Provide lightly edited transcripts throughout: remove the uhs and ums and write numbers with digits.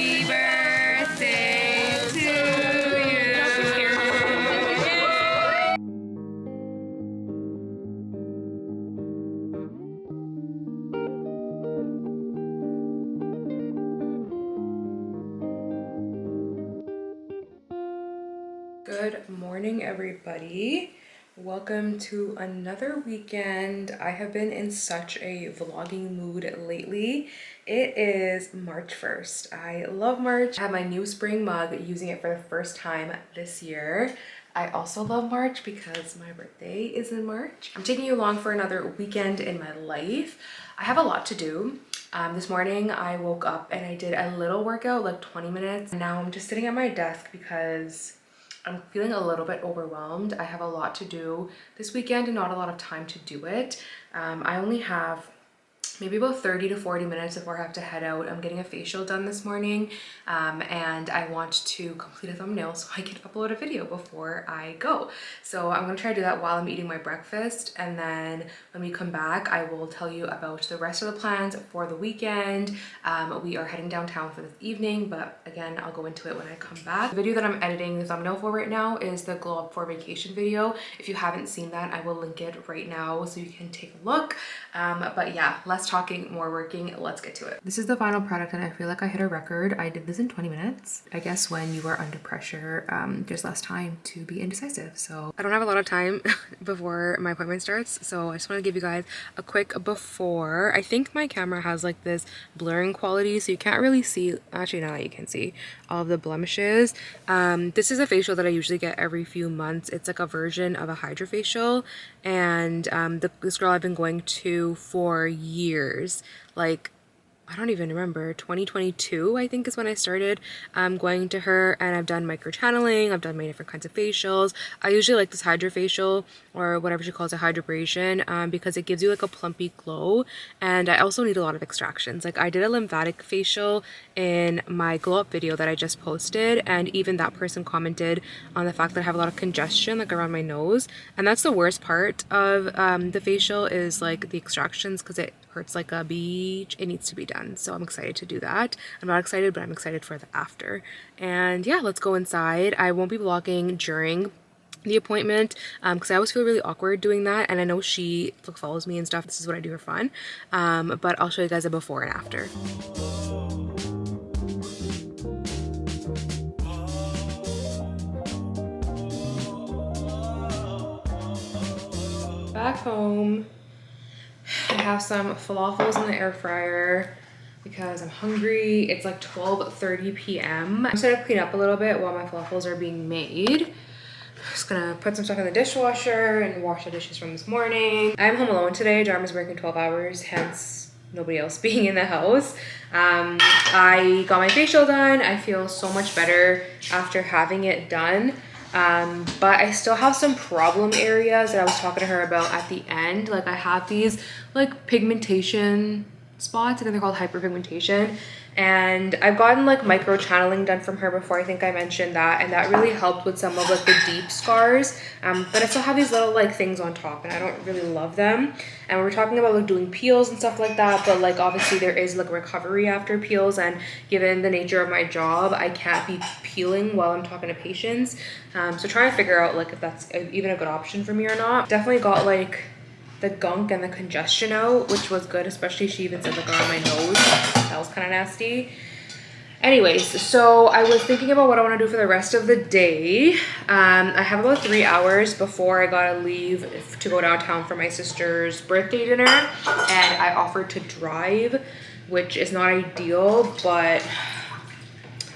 Happy birthday to you. Good morning, everybody. Welcome to another weekend. I have been in such a vlogging mood lately. It is March 1st. I love March. I have my new spring mug, using it for the first time this year. I also love March because my birthday is in March. I'm taking you along for another weekend in my life. I have a lot to do. This morning I woke up and I did a little workout, like 20 minutes. Now I'm just sitting at my desk because I'm feeling a little bit overwhelmed. I have a lot to do this weekend and not a lot of time to do it. I only have maybe about 30 to 40 minutes before I have to head out. I'm getting a facial done this morning, and I want to complete a thumbnail so I can upload a video before I go. So I'm gonna try to do that while I'm eating my breakfast, and then when we come back, I will tell you about the rest of the plans for the weekend. We are heading downtown for this evening, but again, I'll go into it when I come back. The video that I'm editing the thumbnail for right now is the glow up for vacation video. If you haven't seen that, I will link it right now so you can take a look. But yeah, less talking, more working. Let's get to it. This is the final product and I feel like I hit a record. I did this in 20 minutes. I guess when you are under pressure, there's less time to be indecisive. So I don't have a lot of time before my appointment starts. So I just want to give you guys a quick before. I think my camera has like this blurring quality, so you can't really see, actually now that you can see all of the blemishes. This is a facial that I usually get every few months. It's like a version of a hydrafacial, and this girl I've been going to for years. Like, I don't even remember, 2022 I think is when I started going to her, and I've done microchanneling, I've done many different kinds of facials. I usually like this hydrafacial, or whatever she calls a hydrobrasion, because it gives you like a plumpy glow, and I also need a lot of extractions. Like I did a lymphatic facial in my glow up video that I just posted, and even that person commented on the fact that I have a lot of congestion like around my nose, and that's the worst part of the facial is like the extractions, because it hurts like a beach. It needs to be done, so I'm excited to do that. I'm not excited, but I'm excited for the after. And yeah, let's go inside. I won't be vlogging during the appointment because I always feel really awkward doing that, and I know she follows me and stuff. This is what I do for fun, but I'll show you guys a before and after. Back home, I have some falafels in the air fryer because I'm hungry. It's like 12:30 p.m. I'm just gonna clean up a little bit while my falafels are being made. Just gonna put some stuff in the dishwasher and wash the dishes from this morning. I'm home alone today. Jarma's working 12 hours, hence nobody else being in the house. I got my facial done. I feel so much better after having it done. But I still have some problem areas that I was talking to her about at the end. Like I have these like pigmentation spots, I think they're called hyperpigmentation, and I've gotten like micro channeling done from her before. I think I mentioned that, and that really helped with some of like the deep scars, but I still have these little like things on top and I don't really love them. And we're talking about like doing peels and stuff like that, but like obviously there is like recovery after peels, and given the nature of my job, I can't be peeling while I'm talking to patients, so trying to figure out like if that's even a good option for me or not. Definitely got like the gunk and the congestion out, which was good, especially she even said like around my nose. That was kind of nasty. Anyways, so I was thinking about what I want to do for the rest of the day. I have about 3 hours before I gotta leave to go downtown for my sister's birthday dinner, and I offered to drive, which is not ideal, but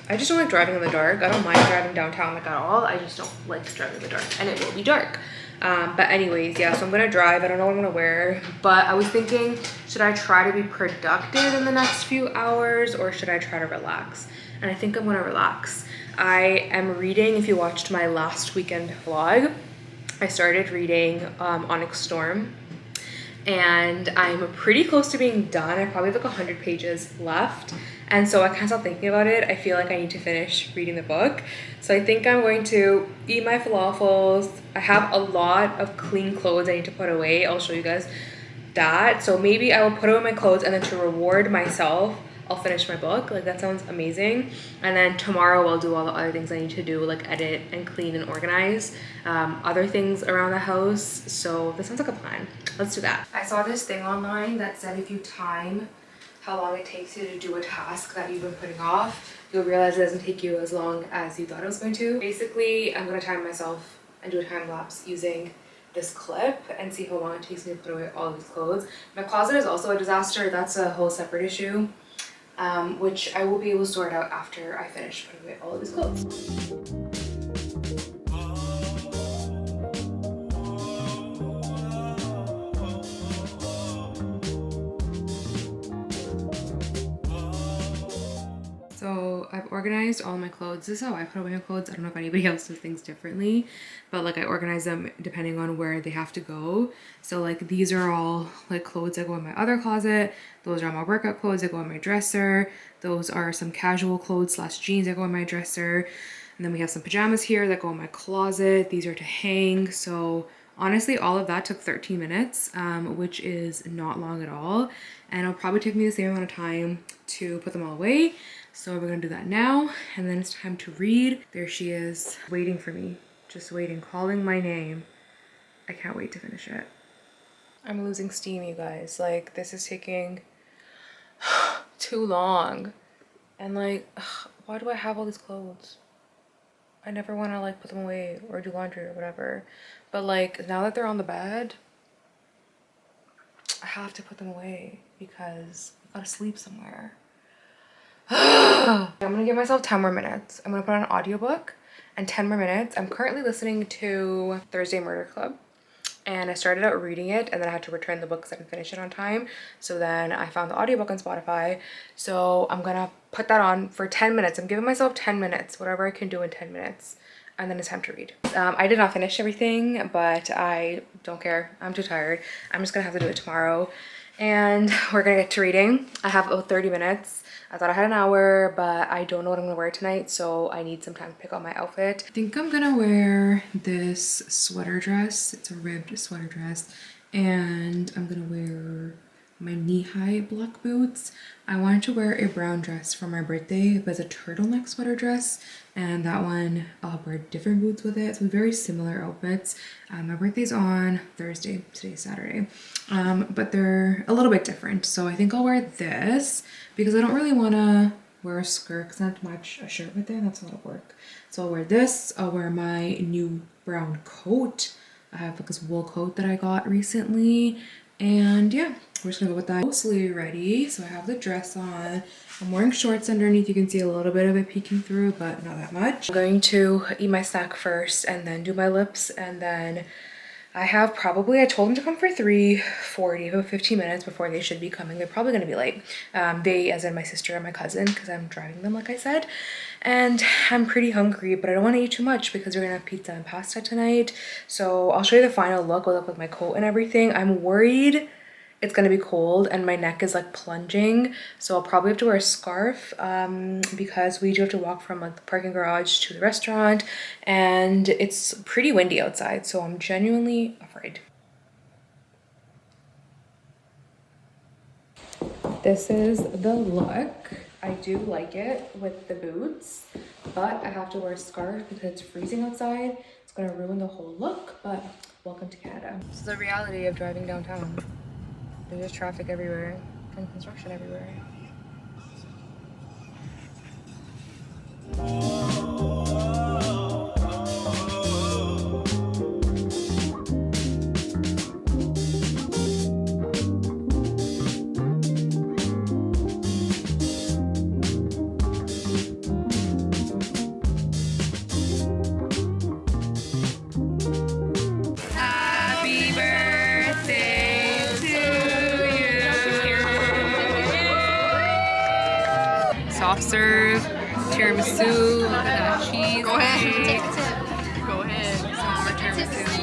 I just don't like driving in the dark. I don't mind driving downtown like at all. I just don't like driving in the dark, and it will be dark. But anyways, yeah, so I'm gonna drive. I don't know what I'm gonna wear, but I was thinking, should I try to be productive in the next few hours, or should I try to relax? And I think I'm gonna relax. I am reading, if you watched my last weekend vlog, I started reading Onyx Storm, and I'm pretty close to being done. I probably have like 100 pages left. And so I can't stop thinking about it. I feel like I need to finish reading the book. So I think I'm going to eat my falafels. I have a lot of clean clothes I need to put away. I'll show you guys that. So maybe I will put away my clothes, and then to reward myself, I'll finish my book. Like that sounds amazing. And then tomorrow I'll do all the other things I need to do, like edit and clean and organize other things around the house. So this sounds like a plan. Let's do that. I saw this thing online that said if you time how long it takes you to do a task that you've been putting off, you'll realize it doesn't take you as long as you thought it was going to. Basically, I'm gonna time myself and do a time lapse using this clip and see how long it takes me to put away all these clothes. My closet is also a disaster. That's a whole separate issue, which I will be able to sort out after I finish putting away all of these clothes. So I've organized all my clothes. This is how I put away my clothes. I don't know if anybody else does things differently, but like I organize them depending on where they have to go. So like these are all like clothes that go in my other closet. Those are all my workout clothes that go in my dresser. Those are some casual clothes slash jeans that go in my dresser. And then we have some pajamas here that go in my closet. These are to hang. So honestly, all of that took 13 minutes, which is not long at all. And it'll probably take me the same amount of time to put them all away. So we're gonna do that now, and then it's time to read. There she is, waiting for me, just waiting, calling my name. I can't wait to finish it. I'm losing steam, you guys. Like, this is taking too long. And like, why do I have all these clothes? I never wanna like put them away or do laundry or whatever. But like, now that they're on the bed, I have to put them away because I gotta sleep somewhere. I'm gonna give myself 10 more minutes. I'm gonna put on an audiobook and 10 more minutes. I'm currently listening to Thursday Murder Club, and I started out reading it and then I had to return the book because I didn't finish it on time. So then I found the audiobook on Spotify. So I'm gonna put that on for 10 minutes. I'm giving myself 10 minutes, whatever I can do in 10 minutes. And then it's time to read. I did not finish everything, but I don't care. I'm too tired. I'm just gonna have to do it tomorrow. And we're gonna get to reading. I have about 30 minutes. I thought I had an hour, but I don't know what I'm gonna wear tonight, so I need some time to pick out my outfit. I think I'm gonna wear this sweater dress. It's a ribbed sweater dress, and I'm gonna wear my knee-high black boots. I wanted to wear a brown dress for my birthday, but it's a turtleneck sweater dress, and that one I'll wear different boots with it. So very similar outfits. My birthday's on Thursday, today's Saturday, but they're a little bit different. So I think I'll wear this because I don't really want to wear a skirt because I have to match a shirt with it, and that's a lot of work. So I'll wear this. I'll wear my new brown coat. I have like this wool coat that I got recently, and yeah, we're just gonna go with that. Mostly ready. So I have the dress on. I'm wearing shorts underneath. You can see a little bit of it peeking through, but not that much. I'm going to eat my snack first and then do my lips, and then I have probably, I told them to come for 3:40, about 15 minutes before they should be coming. They're probably gonna be late. They, as in my sister and my cousin, because I'm driving them like I said. And I'm pretty hungry, but I don't want to eat too much because we're gonna have pizza and pasta tonight. So I'll show you the final look with my coat and everything. I'm worried it's gonna be cold and my neck is like plunging, so I'll probably have to wear a scarf because we do have to walk from like the parking garage to the restaurant, and it's pretty windy outside, so I'm genuinely afraid. This is the look. I do like it with the boots, but I have to wear a scarf because it's freezing outside. It's gonna ruin the whole look, but welcome to Canada. This is the reality of driving downtown. There's just traffic everywhere and construction everywhere. Happy birthday to you. Soft serve, tiramisu, look at that cheese. Go ahead, take a tip. Go ahead, some more tiramisu.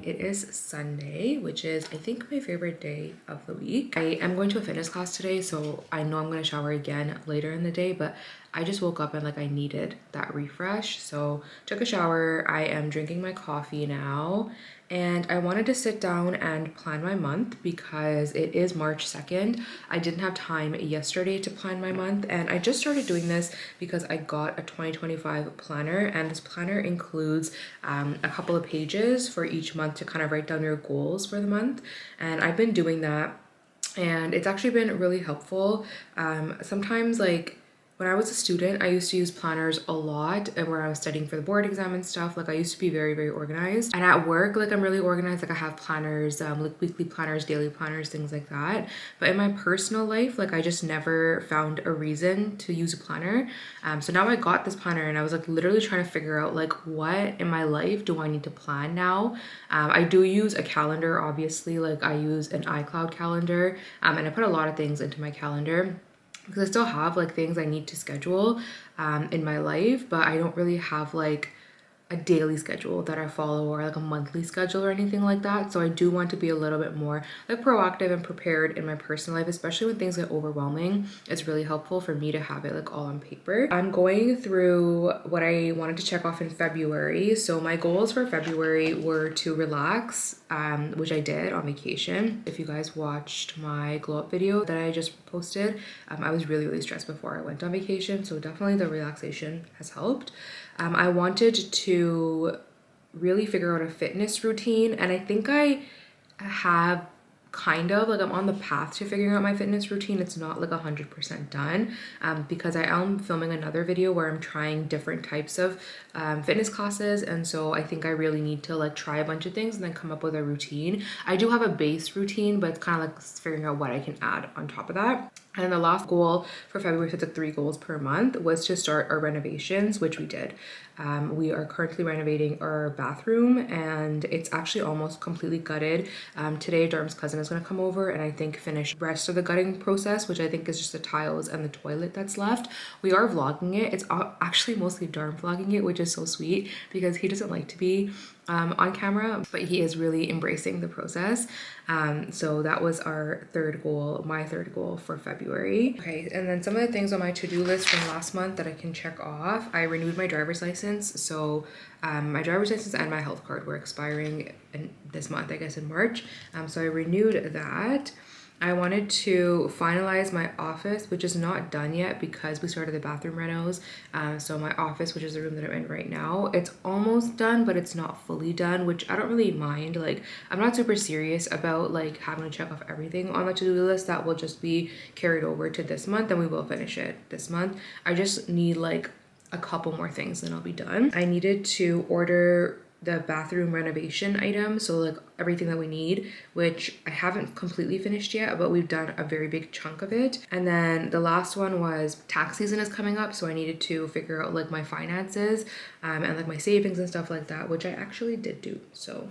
It is Sunday, which is I think my favorite day of the week. I am going to a fitness class today, so I know I'm going to shower again later in the day, but I just woke up and like I needed that refresh. So took a shower. I am drinking my coffee now. And I wanted to sit down and plan my month because it is March 2nd. I didn't have time yesterday to plan my month, and I just started doing this because I got a 2025 planner, and this planner includes a couple of pages for each month to kind of write down your goals for the month. And I've been doing that, and it's actually been really helpful. Sometimes like when I was a student, I used to use planners a lot, and where I was studying for the board exam and stuff, like I used to be very, very organized. And at work, like I'm really organized. Like I have planners, like weekly planners, daily planners, things like that. But in my personal life, like I just never found a reason to use a planner. So now I got this planner, and I was like literally trying to figure out like what in my life do I need to plan now. I do use a calendar, obviously. Like I use an iCloud calendar, and I put a lot of things into my calendar, because I still have like things I need to schedule in my life, but I don't really have like a daily schedule that I follow or like a monthly schedule or anything like that. So I do want to be a little bit more like proactive and prepared in my personal life, especially when things get overwhelming. It's really helpful for me to have it like all on paper. I'm going through what I wanted to check off in February. So my goals for February were to relax, which I did on vacation. If you guys watched my glow up video that I just posted, I was really, really stressed before I went on vacation. So definitely the relaxation has helped. I wanted to really figure out a fitness routine, and I think I have kind of like I'm on the path to figuring out my fitness routine. It's not like 100% done, because I am filming another video where I'm trying different types of fitness classes, and so I think I really need to like try a bunch of things and then come up with a routine. I do have a base routine, but it's kind of like figuring out what I can add on top of that. And the last goal for February, so it's like 3 goals per month, was to start our renovations, which we did. We are currently renovating our bathroom, and it's actually almost completely gutted. Today, Darm's cousin is going to come over and I think finish the rest of the gutting process, which I think is just the tiles and the toilet that's left. We are vlogging it. It's actually mostly Darm vlogging it, which is so sweet because he doesn't like to be on camera, but he is really embracing the process. So that was our third goal, my third goal for February. Okay, and then some of the things on my to-do list from last month that I can check off. I renewed my driver's license. So my driver's license and my health card were expiring this month, I guess in March. So I renewed that. I wanted to finalize my office, which is not done yet because we started the bathroom renos. So my office, which is the room that I'm in right now, it's almost done, but it's not fully done, which I don't really mind. Like, I'm not super serious about like having to check off everything on the to-do list. That will just be carried over to this month, and we will finish it this month. I just need like a couple more things, then I'll be done. I needed to order the bathroom renovation items, so like everything that we need, which I haven't completely finished yet, but we've done a very big chunk of it. And then the last one was tax season is coming up, so I needed to figure out like my finances and like my savings and stuff like that, which I actually did do, so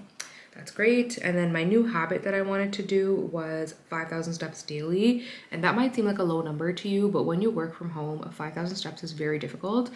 that's great. And then my new habit that I wanted to do was 5,000 steps daily. And that might seem like a low number to you, but when you work from home, 5,000 steps is very difficult.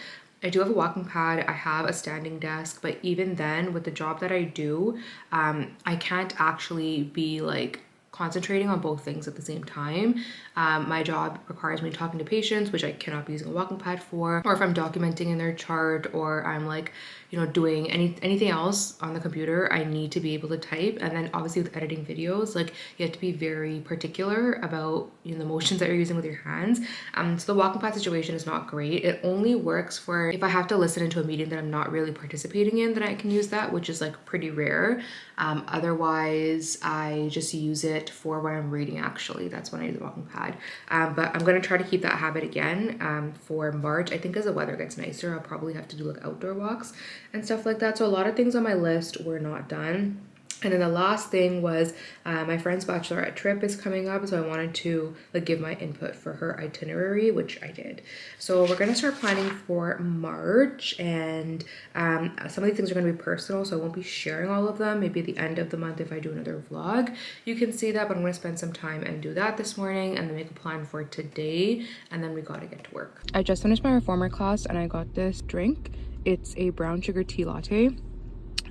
I do have a walking pad, I have a standing desk, but even then with the job that I do, I can't actually be like concentrating on both things at the same time. My job requires me talking to patients, which I cannot be using a walking pad for, or if I'm documenting in their chart, or I'm like, you know, doing anything else on the computer, I need to be able to type. And then obviously with editing videos, like you have to be very particular about, you know, the motions that you're using with your hands. So the walking pad situation is not great. It only works for if I have to listen into a meeting that I'm not really participating in, then I can use that, which is like pretty rare. Otherwise, I just use it for when I'm reading, actually. That's when I use the walking pad. But I'm going to try to keep that habit again for March. I think as the weather gets nicer, I'll probably have to do like outdoor walks and stuff like that. So a lot of things on my list were not done. And then the last thing was my friend's bachelorette trip is coming up, so I wanted to like give my input for her itinerary, which I did. So we're gonna start planning for March, and some of these things are gonna be personal, so I won't be sharing all of them. Maybe at the end of the month, if I do another vlog, you can see that, but I'm gonna spend some time and do that this morning and then make a plan for today, and then we gotta get to work. I just finished my reformer class and I got this drink. It's a brown sugar tea latte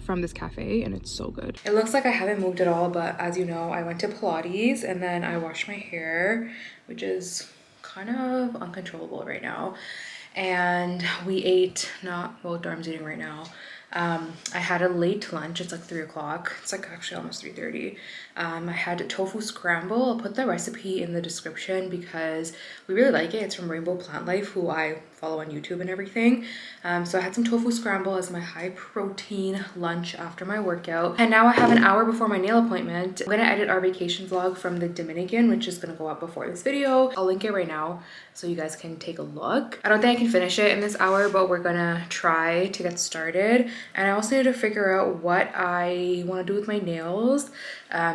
from this cafe, and it's so good. It looks like I haven't moved at all, but as you know, I went to Pilates and then I washed my hair, which is kind of uncontrollable right now. and we ate, not, well, Darm's eating right now. I had a late lunch. It's like 3 o'clock. It's like actually almost 3:30. I had tofu scramble. I'll put the recipe in the description because we really like it. It's from Rainbow Plant Life, who I follow on YouTube and everything. So I had some tofu scramble as my high protein lunch after my workout. And now I have an hour before my nail appointment. I'm gonna edit our vacation vlog from the Dominican, which is gonna go up before this video. I'll link it right now so you guys can take a look. I don't think I can finish it in this hour, but we're gonna try to get started. And I also need to figure out what I wanna do with my nails.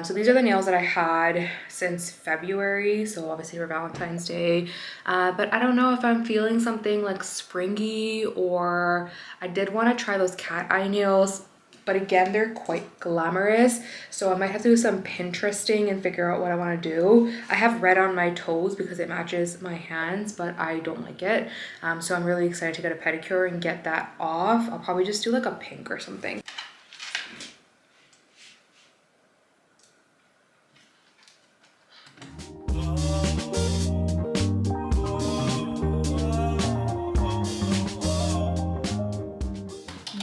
So these are the nails that I had since February, so obviously for Valentine's Day. But I don't know if I'm feeling something like springy, or I did want to try those cat eye nails, but again, they're quite glamorous. So I might have to do some Pinteresting and figure out what I want to do. I have red on my toes because it matches my hands, but I don't like it. So I'm really excited to get a pedicure and get that off. I'll probably just do like a pink or something.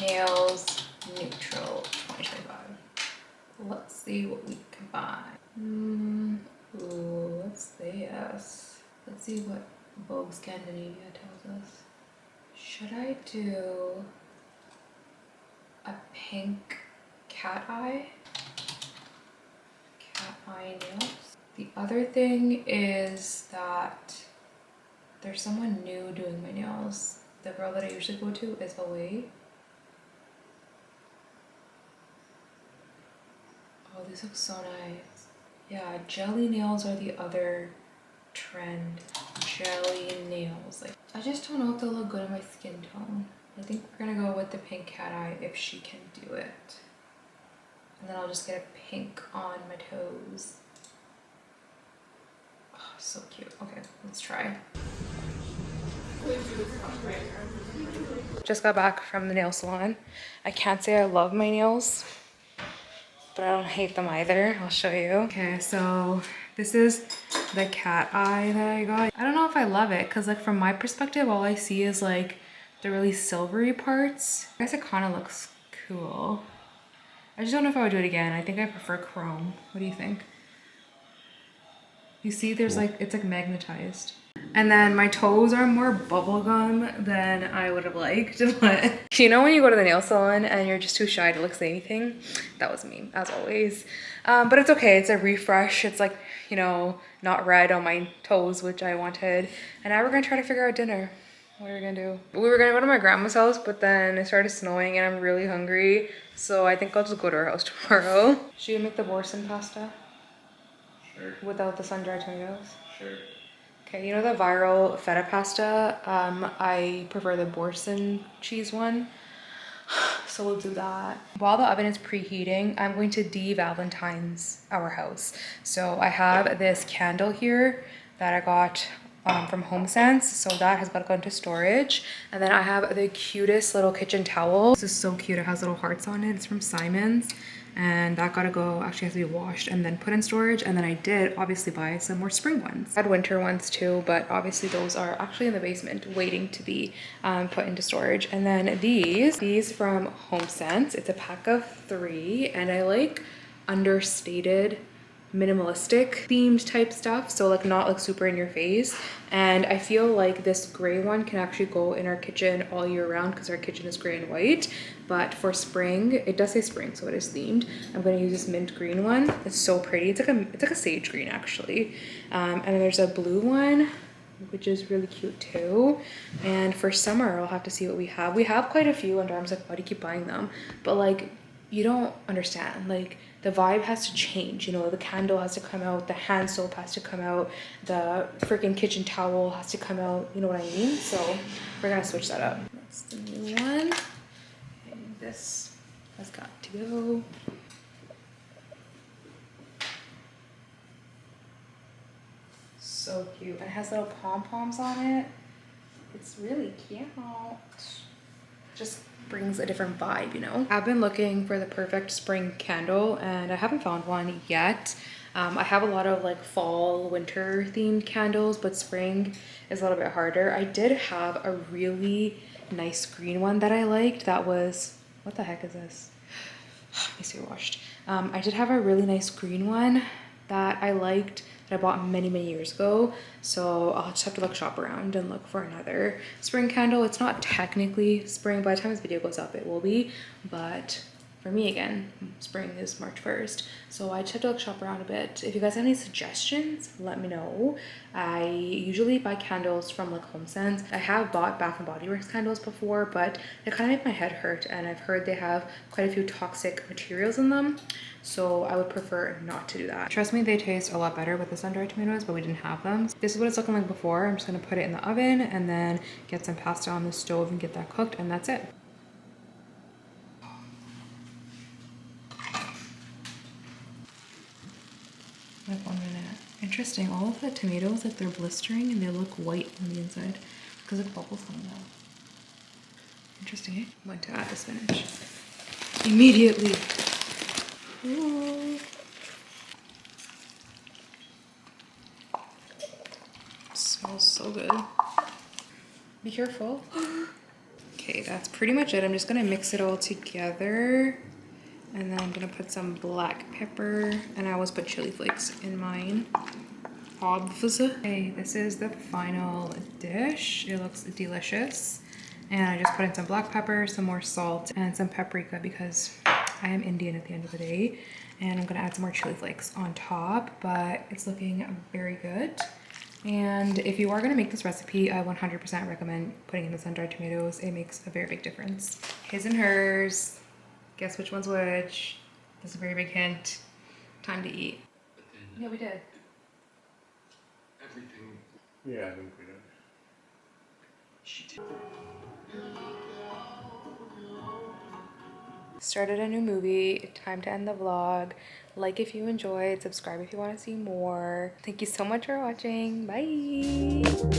Nails neutral 2025. Let's see what we can buy. Ooh, let's say yes. Let's see what Vogue Scandinavia tells us. Should I do a pink cat eye? Cat eye nails. The other thing is that there's someone new doing my nails. The girl that I usually go to is away. Oh, these look so nice. Yeah, jelly nails are the other trend. Jelly nails. Like, I just don't know if they'll look good on my skin tone. I think we're gonna go with the pink cat eye if she can do it. And then I'll just get a pink on my toes. Oh, so cute. Okay, let's try. Just got back from the nail salon. I can't say I love my nails, but I don't hate them either. I'll show you. Okay, so this is the cat eye that I got. I don't know if I love it because like from my perspective, all I see is like the really silvery parts. I guess it kind of looks cool. I just don't know if I would do it again. I think I prefer chrome. What do you think? You see there's like, it's like magnetized. And then my toes are more bubblegum than I would have liked, but you know when you go to the nail salon and you're just too shy to like say anything? That was me, as always. But it's okay, it's a refresh. It's like, you know, not red on my toes, which I wanted. And now we're gonna try to figure out dinner. What are we gonna do? We were gonna go to my grandma's house, but then it started snowing and I'm really hungry. So I think I'll just go to her house tomorrow. Should we make the boursin pasta? Sure. Without the sun-dried tomatoes? Sure. Okay, you know the viral feta pasta? I prefer the boursin cheese one. So we'll do that. While the oven is preheating, I'm going to de-Valentine's our house. So I have this candle here that I got from HomeSense. So that has got to go into storage. And then I have the cutest little kitchen towel. This is so cute. It has little hearts on it. It's from Simon's. And that gotta go, actually has to be washed and then put in storage. And then I did obviously buy some more spring ones. I had winter ones too, but obviously those are actually in the basement waiting to be put into storage. And then these from HomeSense. It's a pack of 3 and I like understated minimalistic themed type stuff, so like not like super in your face. And I feel like this gray one can actually go in our kitchen all year round because our kitchen is gray and white. But for spring, it does say spring, so it is themed. I'm going to use this mint green one. It's so pretty. It's like a sage green actually. And then there's a blue one which is really cute too. And for summer I'll have to see what we have. We have quite a few, and Arm's like, why do you keep buying them? But like, you don't understand, like the vibe has to change, you know, the candle has to come out, the hand soap has to come out, the freaking kitchen towel has to come out, you know what I mean? So we're gonna switch that up. That's the new one, and this has got to go. So cute, and it has little pom-poms on it. It's really cute. Just brings a different vibe, you know. I've been looking for the perfect spring candle and I haven't found one yet. I have a lot of like fall, winter themed candles, but spring is a little bit harder. I did have a really nice green one that I liked. That was, what the heck is this? Needs to be washed. I did have a really nice green one that I liked that I bought many years ago. So I'll just have to like shop around and look for another spring candle. It's not technically spring. By the time this video goes up, it will be. But for me, again, spring is March 1st. So I just have to like shop around a bit. If you guys have any suggestions, let me know. I usually buy candles from like Home Sense. I have bought Bath and Body Works candles before, but they kind of make my head hurt, and I've heard they have quite a few toxic materials in them. So I would prefer not to do that. Trust me, they taste a lot better with the sun-dried tomatoes, but we didn't have them. This is what it's looking like before. I'm just gonna put it in the oven and then get some pasta on the stove and get that cooked, and that's it. Like 1 minute. Interesting. All of the tomatoes, like they're blistering and they look white on the inside because of bubbles coming out. Interesting. I'm going to add the spinach immediately. Ooh. Smells so good. Be careful. Okay, that's pretty much it. I'm just gonna mix it all together. And then I'm gonna put some black pepper, and I always put chili flakes in mine. Okay, this is the final dish. It looks delicious. And I just put in some black pepper, some more salt, and some paprika because I am Indian at the end of the day. And I'm gonna add some more chili flakes on top, but it's looking very good. And if you are gonna make this recipe, I 100% recommend putting in the sun-dried tomatoes. It makes a very big difference. His and hers. Guess which one's which. That's a very big hint. Time to eat. Yeah, we did. Everything. Yeah, I think we did. She did. Started a new movie. Time to end the vlog. Like if you enjoyed, subscribe if you want to see more. Thank you so much for watching. Bye.